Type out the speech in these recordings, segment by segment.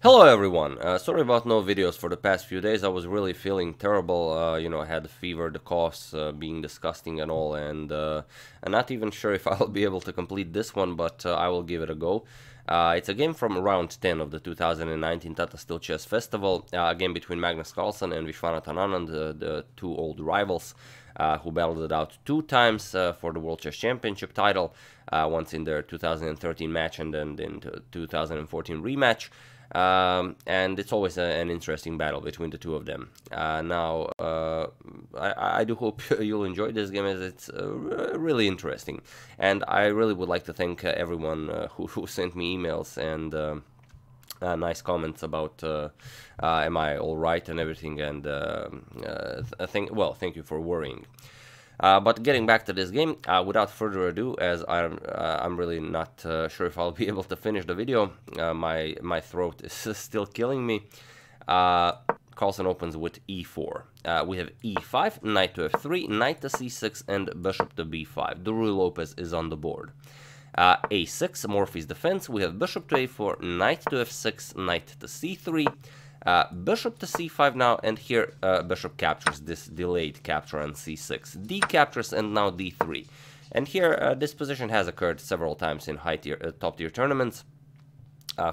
Hello everyone, sorry about no videos for the past few days. I was really feeling terrible, I had the fever, the coughs, being disgusting and all, and I'm not even sure if I'll be able to complete this one, but I will give it a go. It's a game from round 10 of the 2019 Tata Steel Chess Festival, a game between Magnus Carlsen and Viswanathan Anand, the two old rivals, who battled it out two times for the World Chess Championship title, once in their 2013 match and then in the 2014 rematch. And it's always an interesting battle between the two of them. I do hope you'll enjoy this game, as it's really interesting. And I really would like to thank everyone who sent me emails and nice comments about am I all right and everything. And thank you for worrying. But getting back to this game, without further ado, as I'm really not sure if I'll be able to finish the video, my throat is still killing me. Carlsen opens with e4. We have e5, knight to f3, knight to c6, and bishop to b5. The Ruy Lopez is on the board. a6, Morphy's defense. We have bishop to a4, knight to f6, knight to c3. Bishop to c5 now, and here bishop captures, this delayed capture on c6. D captures, and now d3. And here this position has occurred several times in top-tier tournaments.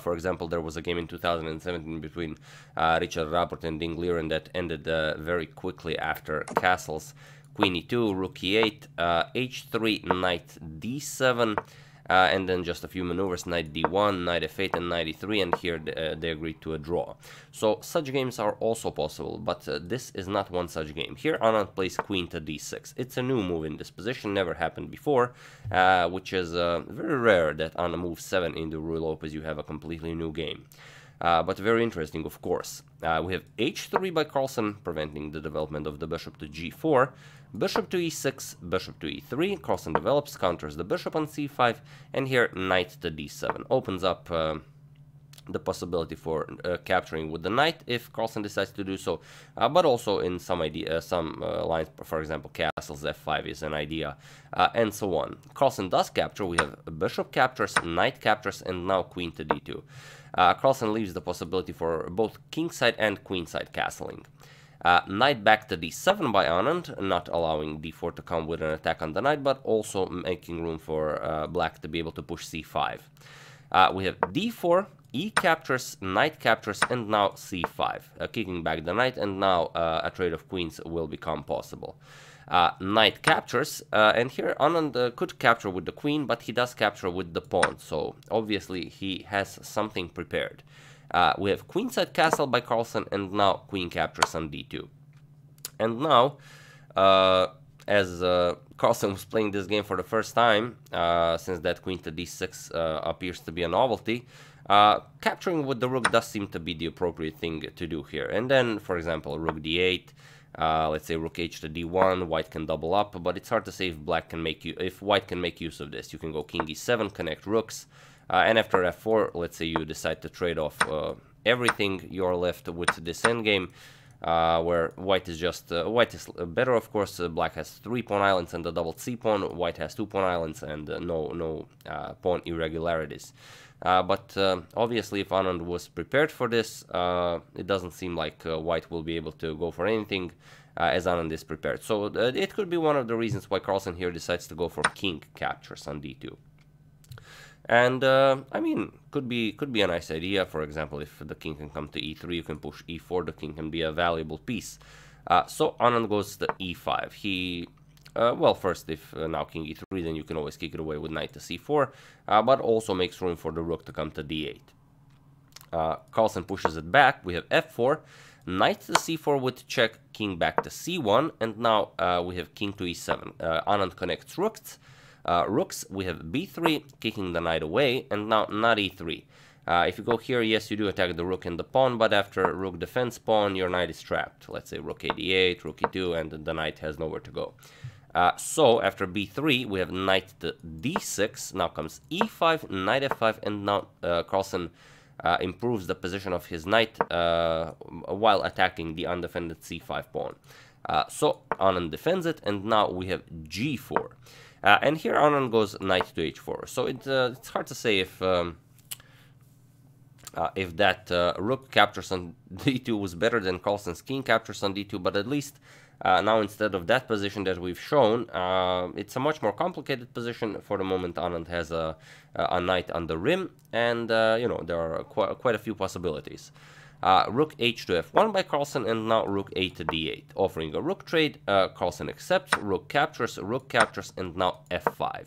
For example, there was a game in 2017 between Richard Rapport and Ding Liren that ended very quickly after castles. Queen e2, rook e8, h3, knight d7. And then just a few maneuvers, knight d1, knight f8, and knight e3, and here they agreed to a draw. So such games are also possible, but this is not one such game. Here Anand plays queen to d6. It's a new move in this position, never happened before, which is very rare that on a move 7 in the Ruy Lopez you have a completely new game. But very interesting, of course. We have h3 by Carlsen, preventing the development of the bishop to g4. Bishop to e6, bishop to e3. Carlsen develops, counters the bishop on c5, and here knight to d7 opens up the possibility for capturing with the knight if Carlsen decides to do so, but also in some lines, for example, castles f5 is an idea, and so on. Carlsen does capture. We have bishop captures, knight captures, and now queen to d2. Carlsen leaves the possibility for both kingside and queenside castling. Knight back to d7 by Anand, not allowing d4 to come with an attack on the knight, but also making room for black to be able to push c5. We have d4, e captures, knight captures, and now c5, kicking back the knight, and now a trade of queens will become possible. Knight captures, and here Anand could capture with the queen, but he does capture with the pawn, so obviously he has something prepared. We have queenside castle by Carlsen, and now queen captures on d2. And now, as Carlsen was playing this game for the first time, since that queen to d6 appears to be a novelty, capturing with the rook does seem to be the appropriate thing to do here. And then, for example, rook d8, let's say rook h to d1, white can double up, but it's hard to say if white can make use of this. You can go king e7, connect rooks, and after f4, let's say you decide to trade off everything, you're left with this endgame, where white is better, of course. Black has 3 pawn islands and a double c pawn, white has 2 pawn islands and no pawn irregularities. But obviously, if Anand was prepared for this, it doesn't seem like white will be able to go for anything, as Anand is prepared. So it could be one of the reasons why Carlsen here decides to go for king captures on d2. And I mean, could be a nice idea. For example, if the king can come to e3, you can push e4. The king can be a valuable piece. So Anand goes to e5. Well, first, if now king e3, then you can always kick it away with knight to c4, but also makes room for the rook to come to d8. Carlsen pushes it back. We have f4, knight to c4 with check, king back to c1, and now we have king to e7. Anand connects rooks. We have b3, kicking the knight away, and now not e3. If you go here, yes, you do attack the rook and the pawn, but after rook defense pawn, your knight is trapped. Let's say rook a8, rook e2, and the knight has nowhere to go. So after b3, we have knight to d6. Now comes e5, knight f5, and now Carlsen improves the position of his knight while attacking the undefended c5 pawn. So Anand defends it, and now we have g4. And here Anand goes knight to h4. So it's hard to say if if that rook captures on d2 was better than Carlsen's king captures on d2, but at least now instead of that position that we've shown, it's a much more complicated position. For the moment, Anand has a knight on the rim, and you know, there are quite a few possibilities. Rook h to f1 by Carlsen, and now rook a to d8, offering a rook trade. Carlsen accepts, rook captures, and now f5.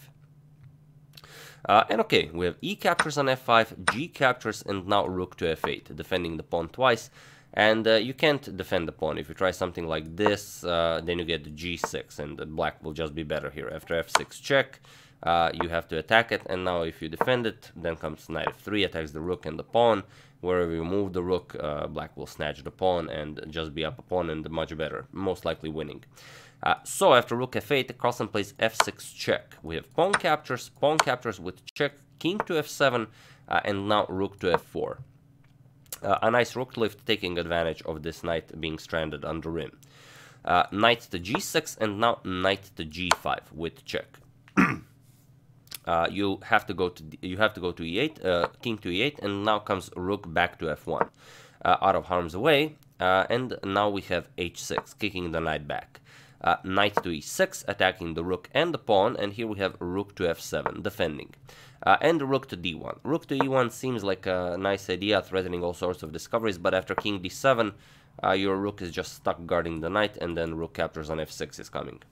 And okay, we have e captures on f5, g captures, and now rook to f8, defending the pawn twice. And you can't defend the pawn. If you try something like this, then you get g6, and black will just be better here. After f6 check, you have to attack it, and now if you defend it, then comes knight f3, attacks the rook and the pawn. Wherever you move the rook, black will snatch the pawn and just be up a pawn and much better, most likely winning. So after rook f8, Carlsen plays f6 check. We have pawn captures with check, king to f7, and now rook to f4. A nice rook lift, taking advantage of this knight being stranded on the rim. Knight to g6, and now knight to g5 with check. You have to go to e8, king to e8, and now comes rook back to f1, out of harm's way. And now we have h6, kicking the knight back. Knight to e6, attacking the rook and the pawn, and here we have rook to f7, defending. And rook to d1. Rook to e1 seems like a nice idea, threatening all sorts of discoveries, but after king d7, your rook is just stuck guarding the knight, and then rook captures on f6 is coming.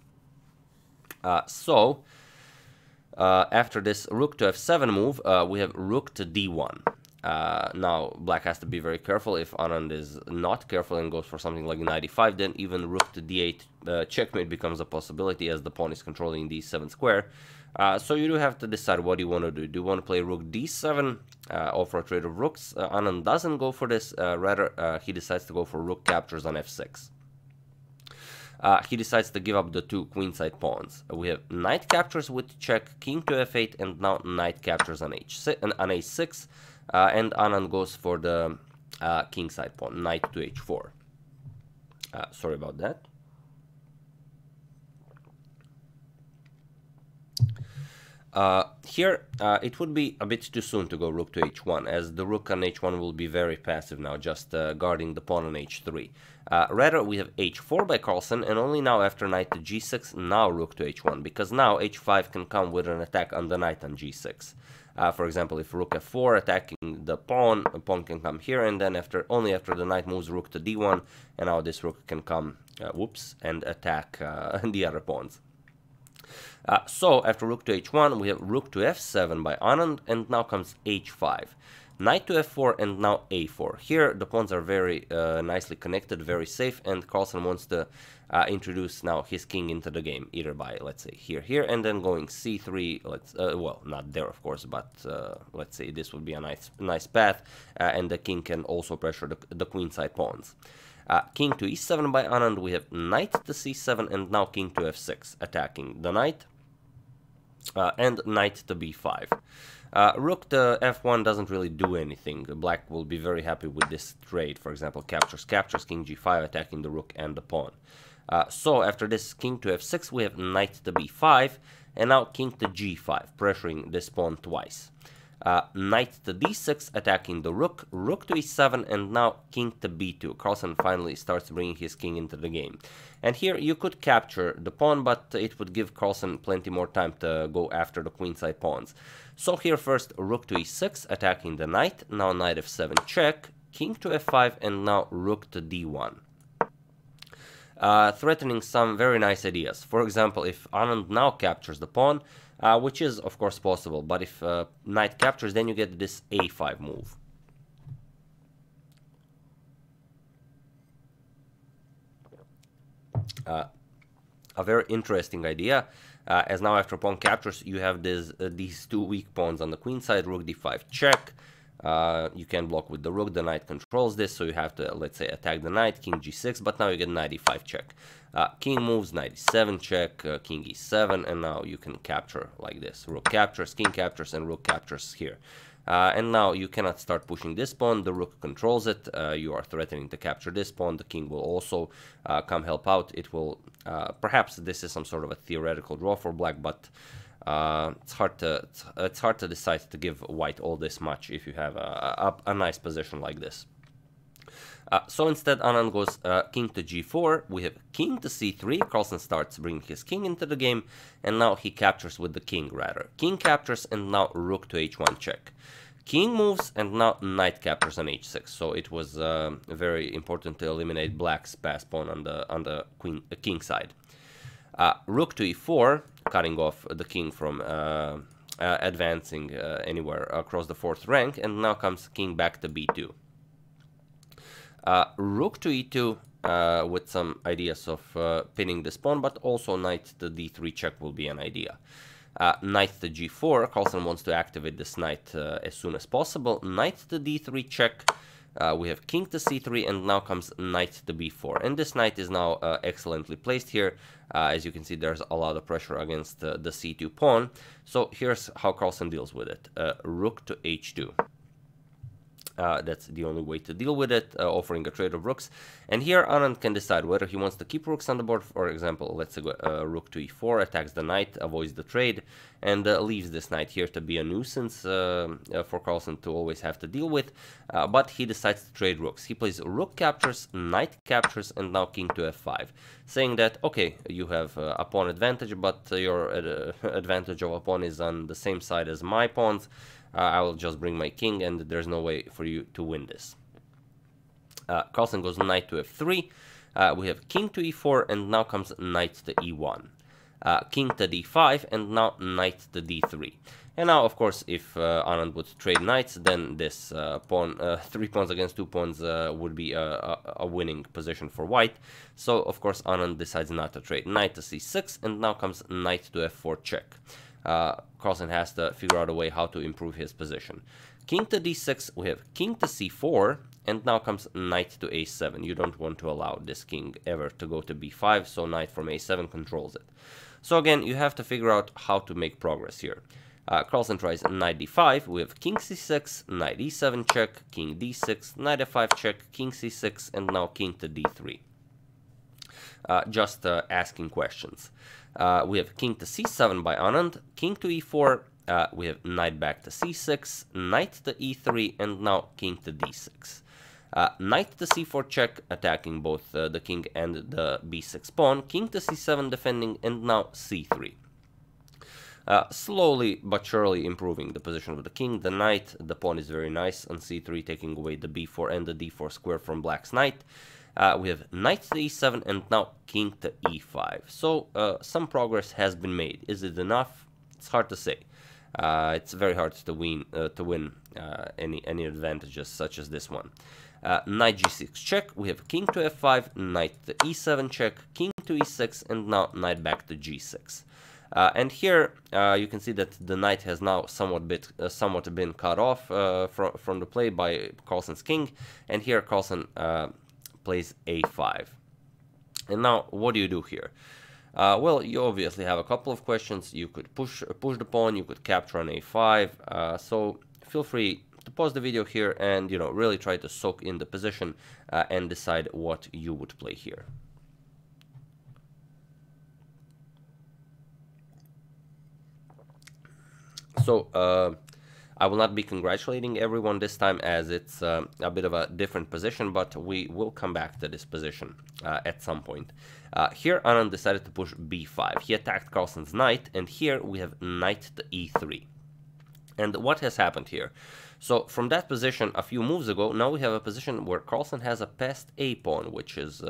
After this rook to f7 move, we have rook to d1. Now, black has to be very careful. If Anand is not careful and goes for something like knight e5, then even rook to d8 checkmate becomes a possibility, as the pawn is controlling d7 square. So you do have to decide what you want to do. Do you want to play rook d7, offer a trade of rooks? Anand doesn't go for this. Rather, he decides to go for rook captures on f6. He decides to give up the two queenside pawns. We have knight captures with check, king to f8, and now knight captures on a6. And Anand goes for the kingside pawn, knight to h4. Sorry about that. Here, it would be a bit too soon to go rook to h1, as the rook on h1 will be very passive now, just guarding the pawn on h3. Rather, we have h4 by Carlsen, and only now after knight to g6, now rook to h1, because now h5 can come with an attack on the knight on g6. For example, if rook f4 attacking the pawn can come here, and then only after the knight moves rook to d1, and now this rook can come, and attack the other pawns. So after rook to h1, we have rook to f7 by Anand, and now comes h5. Knight to f4, and now a4. Here the pawns are very nicely connected, very safe, and Carlsen wants to introduce now his king into the game, either by, let's say, here, and then going c3, well, not there of course, but let's say this would be a nice path, and the king can also pressure the queenside pawns. King to e7 by Anand, we have knight to c7, and now king to f6, attacking the knight, and knight to b5. Rook to f1 doesn't really do anything. Black will be very happy with this trade. For example, captures, king g5, attacking the rook and the pawn. So after this king to f6, we have knight to b5, and now king to g5, pressuring this pawn twice. Knight to d6, attacking the rook, rook to e7, and now king to b2. Carlsen finally starts bringing his king into the game. And here you could capture the pawn, but it would give Carlsen plenty more time to go after the queenside pawns. So here first, rook to e6, attacking the knight, now knight f7 check, king to f5, and now rook to d1. Threatening some very nice ideas. For example, if Anand now captures the pawn, which is of course possible, but if knight captures, then you get this a5 move. A very interesting idea, as now after pawn captures, you have these two weak pawns on the queen side, rook d5 check. You can block with the rook, the knight controls this, so you have to, let's say, attack the knight, king g6, but now you get knight e5 check. King moves, knight e7 check, king e7, and now you can capture like this. Rook captures, king captures, and rook captures here. And now you cannot start pushing this pawn, the rook controls it, you are threatening to capture this pawn, the king will also come help out. It will, perhaps this is some sort of a theoretical draw for black, but It's hard to decide to give white all this much if you have a nice position like this. So instead, Anand goes king to g4, we have king to c3, Carlsen starts bringing his king into the game, and now he captures with the king rather. King captures, and now rook to h1 check. King moves, and now knight captures on h6, so it was very important to eliminate black's pass pawn on the king side. Rook to e4, cutting off the king from advancing anywhere across the 4th rank, and now comes king back to b2. Rook to e2 with some ideas of pinning this pawn, but also knight to d3 check will be an idea. Knight to g4, Carlsen wants to activate this knight as soon as possible. Knight to d3 check, we have king to c3, and now comes knight to b4. And this knight is now excellently placed here. As you can see, there's a lot of pressure against the c2 pawn. So here's how Carlsen deals with it. Rook to h2. That's the only way to deal with it, offering a trade of rooks. And here Anand can decide whether he wants to keep rooks on the board. For example, let's say rook to e4, attacks the knight, avoids the trade, and leaves this knight here to be a nuisance for Carlsen to always have to deal with. But he decides to trade rooks. He plays rook captures, knight captures, and now king to f5, saying that, okay, you have a pawn advantage, but your advantage of a pawn is on the same side as my pawns. I will just bring my king, and there's no way for you to win this. Carlsen goes knight to f3. We have king to e4, and now comes knight to e1. King to d5, and now knight to d3. And now, of course, if Anand would trade knights, then this pawn, 3 pawns against 2 pawns would be a winning position for white. So, of course, Anand decides not to trade. Knight to c6, and now comes knight to f4 check. Carlsen has to figure out a way how to improve his position. King to d6, we have king to c4, and now comes knight to a7. You don't want to allow this king ever to go to b5, so knight from a7 controls it. So again, you have to figure out how to make progress here. Carlsen tries knight d5, we have king c6, knight e7 check, king d6, knight f5 check, king c6, and now king to d3. Just asking questions. We have king to c7 by Anand, king to e4, we have knight back to c6, knight to e3, and now king to d6. Knight to c4 check, attacking both the king and the b6 pawn, king to c7 defending, and now c3. Slowly but surely improving the position of the king, the knight, the pawn is very nice on c3, taking away the b4 and the d4 square from black's knight. We have knight to e7, and now king to e5. So some progress has been made. Is it enough? It's hard to say. It's very hard to win any advantages such as this one. Knight g6 check. We have king to f5, knight to e7 check, king to e6, and now knight back to g6. And here you can see that the knight has now somewhat been cut off from the play by Carlsen's king, and here Carlsen plays a5. And now, what do you do here? Well, you obviously have a couple of questions. You could push the pawn, you could capture on a5. So feel free to pause the video here and really try to soak in the position and decide what you would play here. So I will not be congratulating everyone this time, as it's a bit of a different position, but we will come back to this position at some point. Here Anand decided to push b5. He attacked Carlsen's knight, and here we have knight to e3. And what has happened here? So from that position a few moves ago, now we have a position where Carlsen has a passed a pawn, which is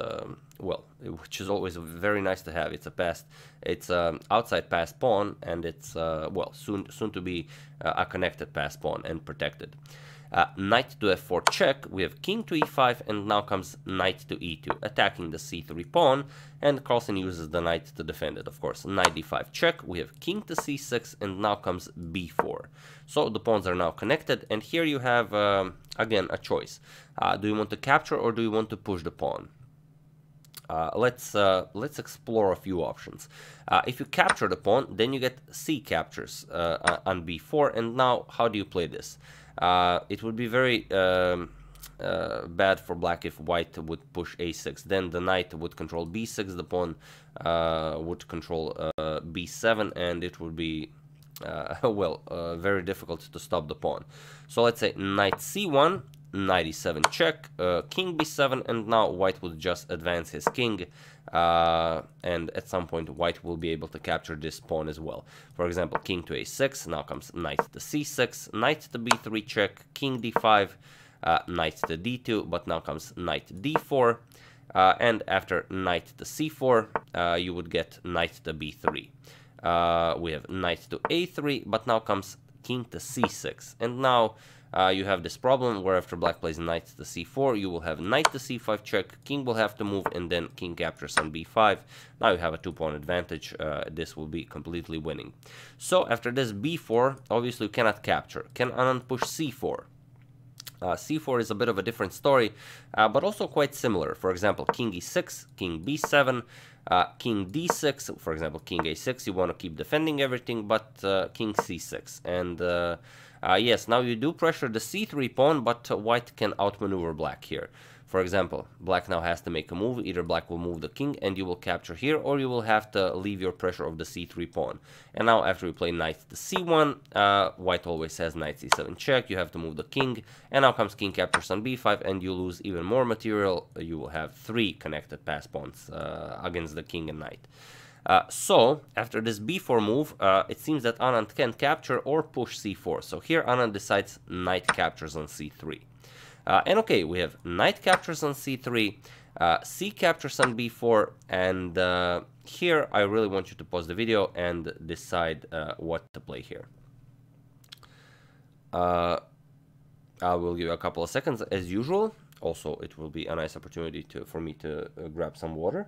which is always very nice to have. It's outside passed pawn, and it's soon to be a connected passed pawn and protected. Knight to f4 check, we have king to e5, and now comes knight to e2, attacking the c3 pawn, and Carlsen uses the knight to defend it, of course. Knight d5 check, we have king to c6, and now comes b4. So the pawns are now connected, and here you have, again, a choice. Do you want to capture, or do you want to push the pawn? Let's explore a few options. If you capture the pawn, then you get c captures on b4, and now how do you play this? It would be very bad for black if white would push a6. Then the knight would control b6, the pawn would control b7, and it would be very difficult to stop the pawn. So let's say knight c1, knight e7 check, king b7, and now white will just advance his king, and at some point white will be able to capture this pawn as well. For example, king to a6, now comes knight to c6, knight to b3 check, king d5, knight to d2, but now comes knight d4, and after knight to c4, you would get knight to b3. We have knight to a3, but now comes king to c6, and now you have this problem where after black plays knight to c4, you will have knight to c5 check, king will have to move, and then king captures on b5. Now you have a 2-pawn advantage. This will be completely winning. So after this b4, obviously you cannot capture. Can Anand push c4? C4 is a bit of a different story, but also quite similar. For example, king e6, king b7, king d6, for example, king a6, you want to keep defending everything, but king c6. And yes, now you do pressure the c3 pawn, but white can outmaneuver black here. For example, black now has to make a move. Either black will move the king and you will capture here, or you will have to leave your pressure of the c3 pawn. And now after you play knight to c1, white always has knight c7 check, you have to move the king, and now comes king captures on b5, and you lose even more material. You will have 3 connected pass pawns against the king and knight. So after this b4 move, it seems that Anand can capture or push c4. So here Anand decides knight captures on c3. And okay, we have knight captures on c3, c captures on b4, and here I really want you to pause the video and decide what to play here. I will give you a couple of seconds as usual. Also, it will be a nice opportunity for me to grab some water.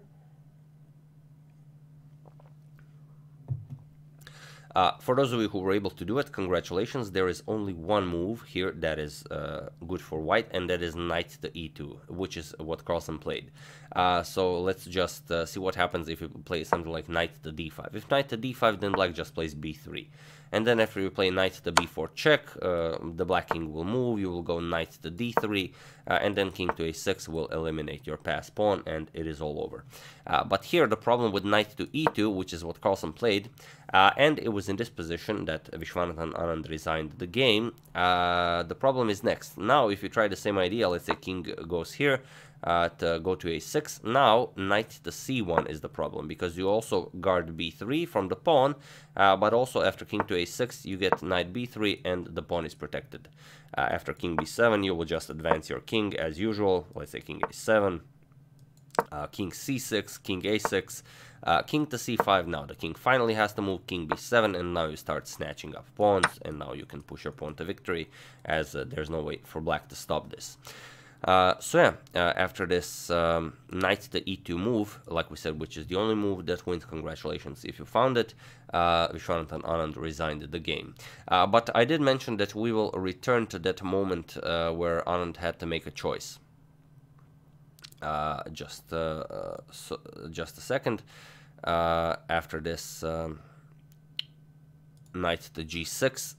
For those of you who were able to do it, congratulations. There is only one move here that is good for white, and that is knight to e2, which is what Carlsen played. So let's just see what happens if you play something like knight to d5. If knight to d5, then black just plays b3. And then after you play knight to b4 check, the black king will move, you will go knight to d3, and then king to a6 will eliminate your pass pawn, and it is all over. But here the problem with knight to e2, which is what Carlsen played, and it was in this position that Vishwanath and Anand resigned the game. The problem is next. Now if you try the same idea, let's say king goes here, to go to a6, now knight to c1 is the problem, because you also guard b3 from the pawn, but also after king to a6 you get knight b3 and the pawn is protected. After king b7 you will just advance your king as usual, let's say king a7, king c6, king a6, king to c5. Now the king finally has to move, king b7, and now you start snatching up pawns, and now you can push your pawn to victory, as there's no way for black to stop this. So yeah, after this knight to e2 move, like we said, which is the only move that wins, congratulations if you found it, Vishwanath and Anand resigned the game. But I did mention that we will return to that moment where Anand had to make a choice. Just a second. After this knight to g6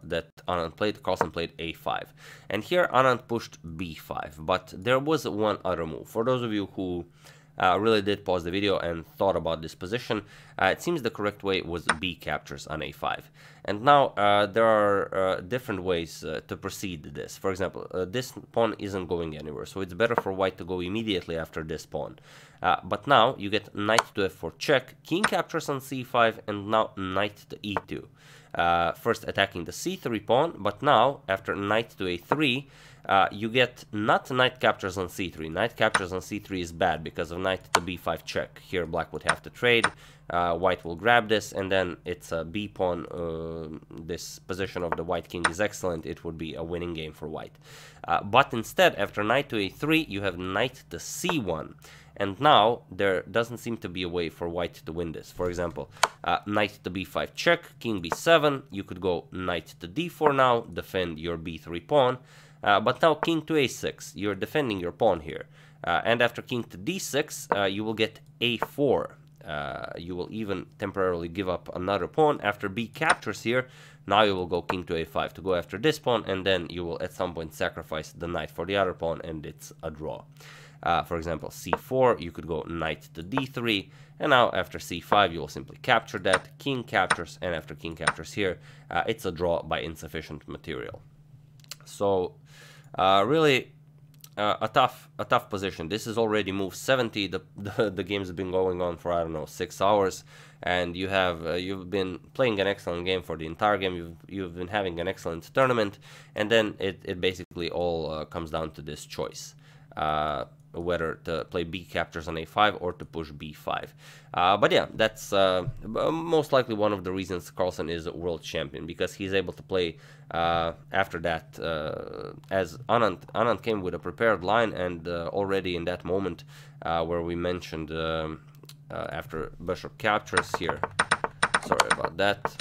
that Anand played, Carlsen played a5, and here Anand pushed b5, but there was one other move. For those of you who really did pause the video and thought about this position, it seems the correct way was b captures on a5. And now there are different ways to proceed this. For example, this pawn isn't going anywhere, so it's better for white to go immediately after this pawn. But now you get knight to f4 check, king captures on c5, and now knight to e2. First attacking the c3 pawn, but now after knight to a3, you get not knight captures on c3. Knight captures on c3 is bad because of knight to b5 check. Here black would have to trade, white will grab this, and then it's a b pawn. This position of the white king is excellent. It would be a winning game for white. But instead, after knight to a3, you have knight to c1. And now there doesn't seem to be a way for white to win this. For example, knight to b5 check, king b7. You could go knight to d4 now, defend your b3 pawn. But now king to a6, you're defending your pawn here. And after king to d6, you will get a4. You will even temporarily give up another pawn. After b captures here, now you will go king to a5 to go after this pawn, and then you will at some point sacrifice the knight for the other pawn, and it's a draw. For example, c4, you could go knight to d3, and now after c5 you will simply capture that, king captures, and after king captures here, it's a draw by insufficient material. So really a tough position. This is already move 70. The game's been going on for, I don't know, 6 hours, and you've been playing an excellent game for the entire game. You've been having an excellent tournament, and then it basically all comes down to this choice. Whether to play b captures on a5 or to push b5. But yeah, that's most likely one of the reasons Carlsen is a world champion, because he's able to play after that, as Anand came with a prepared line, and already in that moment where we mentioned after bishop captures here, sorry about that,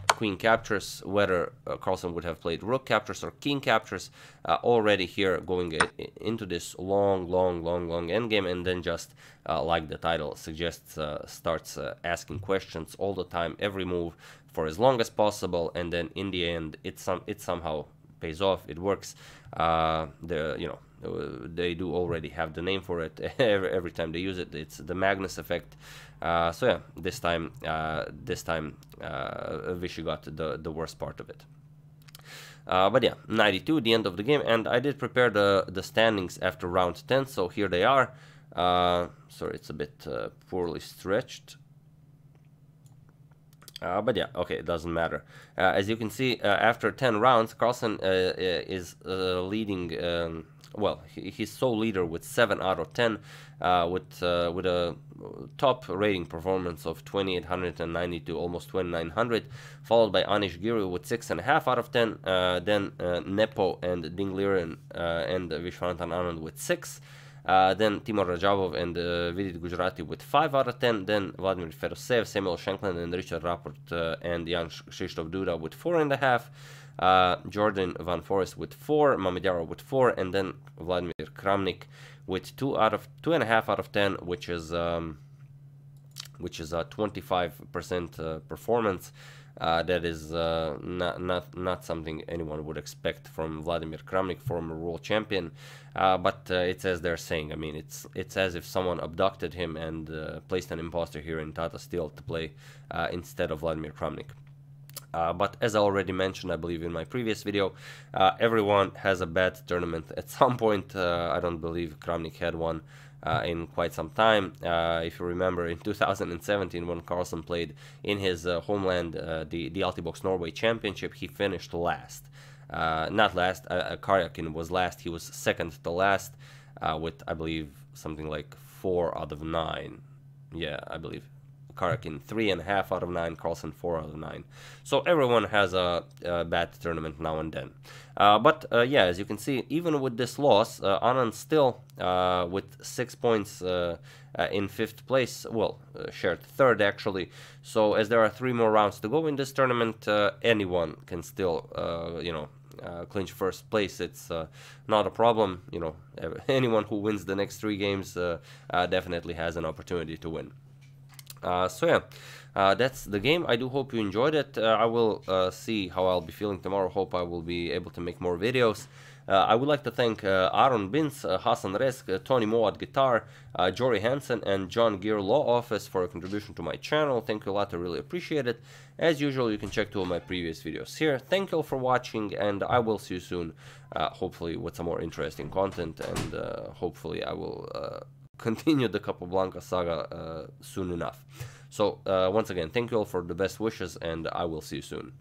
queen captures, whether Carlsen would have played rook captures or king captures, already here going into this long endgame, and then just like the title suggests, starts asking questions all the time, every move for as long as possible, and then in the end it somehow pays off, it works. They do already have the name for it. Every time they use it, it's the Magnus effect. So yeah, this time Vishy got the worst part of it. But yeah, 92, the end of the game, and I did prepare the standings after round 10, so here they are. Sorry, it's a bit poorly stretched. But yeah, okay, it doesn't matter. As you can see, after 10 rounds, Carlsen is leading. Well, he's sole leader with 7 out of 10, with a top rating performance of 2890 to almost 2900, followed by Anish Giri with 6.5 out of 10, then Nepo and Dingliren and Vishwanath Anand with 6. Then Timur Rajabov and Vidit Gujarati with 5 out of 10. Then Vladimir Ferosev, Samuel Shankland, and Richard Rapport and Jan Krzysztof Duda with 4.5. Jordan Van Forest with 4, Mamedjaro with 4, and then Vladimir Kramnik with 2.5 out of 10, which is a 25% performance. That is not something anyone would expect from Vladimir Kramnik, former world champion. But it's as they're saying. I mean, it's as if someone abducted him and placed an imposter here in Tata Steel to play instead of Vladimir Kramnik. But as I already mentioned, I believe in my previous video, everyone has a bad tournament at some point. I don't believe Kramnik had one in quite some time. If you remember, in 2017, when Carlsen played in his homeland, the Altibox Norway Championship, he finished last. Not last, Karjakin was last. He was second to last with, I believe, something like 4 out of 9. Yeah, I believe. Karjakin 3.5 out of 9, Carlsen 4 out of 9. So everyone has a bad tournament now and then. But yeah, as you can see, even with this loss, Anand still with 6 points in 5th place, well, shared 3rd actually. So as there are 3 more rounds to go in this tournament, anyone can still, clinch 1st place. It's not a problem. Anyone who wins the next 3 games definitely has an opportunity to win. So yeah, that's the game. I do hope you enjoyed it. I will see how I'll be feeling tomorrow. Hope I will be able to make more videos. I would like to thank Aaron Bins, Hassan Resk, Tony Moat Guitar, Jory Hansen, and John Gear Law Office for a contribution to my channel. Thank you a lot, I really appreciate it. As usual, you can check 2 of my previous videos here. Thank you all for watching, and I will see you soon, hopefully with some more interesting content, and hopefully I will continue the Capablanca saga soon enough. So once again, thank you all for the best wishes, and I will see you soon.